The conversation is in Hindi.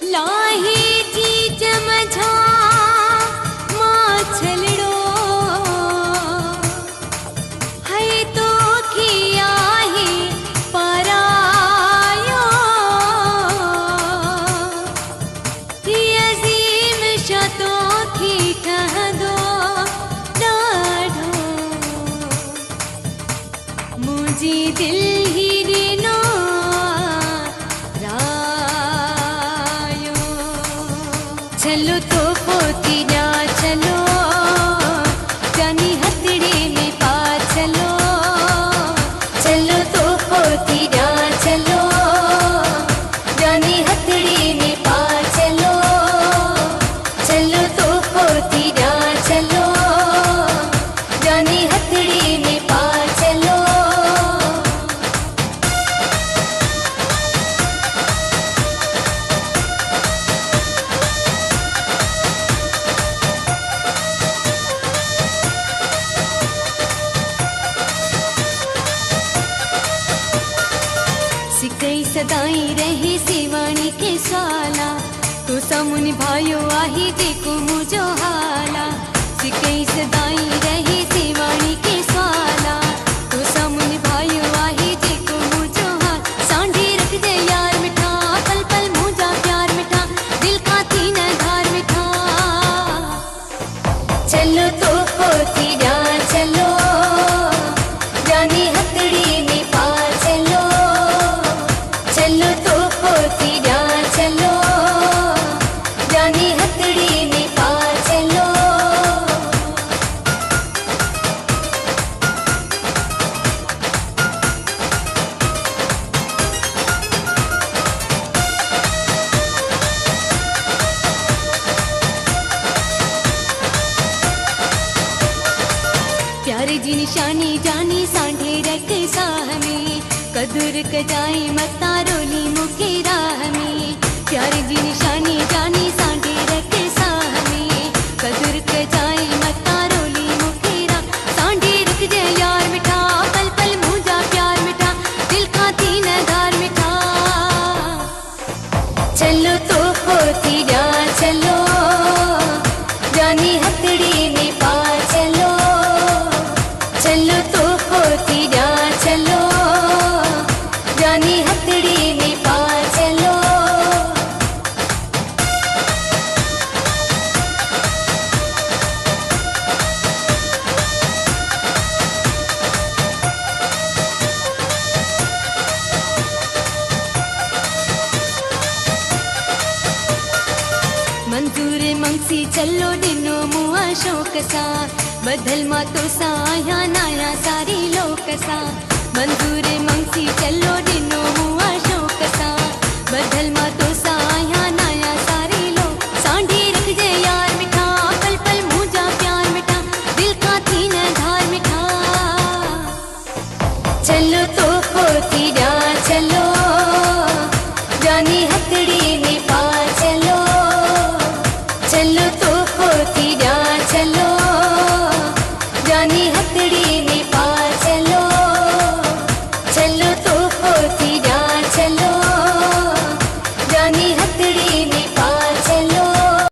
लाही जी जमझा माछलड़ो है तो खिया ही परायो थी अजीम शतो थी कह दो डाढ़ो मुझे दिल ही दिनो चलो तो पोती ना चलो जानी हथड़ी में पा चलो चलो तो पोती ना चलो जानी हथड़ी में पा चलो चलो तो पोती ना चलो जानी हथड़ी में पा चलो सिकई सदाई रही सिवाणी के साला तो समुनि भाइयों आही देखो मुझो हाला सिकई सदाई रही सिवाणी के साला तो समुनि भाइयों आही देखो मुझो हाल सांढी रख दे यार मिठा पल पल मुझा प्यार मिठा दिल का थी न धार मिठा चलो तो पोती ना चलो जानी हथड़ी में पा चलो चलो तो पोती ना चलो जानी हथड़ी में पा चलो प्यारे जी निशानी जानी सांढे रख साह में कदुर कजाई मता रोली मुके राह में प्यारे जी निशानी जानी सांढे रख साह में कदुर कजाई मता रोली मुके राह सांढे रख दे यार मिठा पल पल मुझा प्यार मिठा दिल का थी न धार मिठा चलो तो पोती ना चलो जानी हथड़ी में पा चलो चलो तो पोती ना चलो जानी हथड़ी में पा चलो मंजूर मंगसी चलो दिनो मुआ शोक सा बदल मा तो साया नाया सारी लोक सा मंजूर मंगसी चलो दिनो मुआ शोक सा बदल मा तो साया नाया सारी लोक सांढी रख दे यार मिठा पल पल मुझा प्यार मिठा दिल का थी न धार मिठा चलो तो पोती ना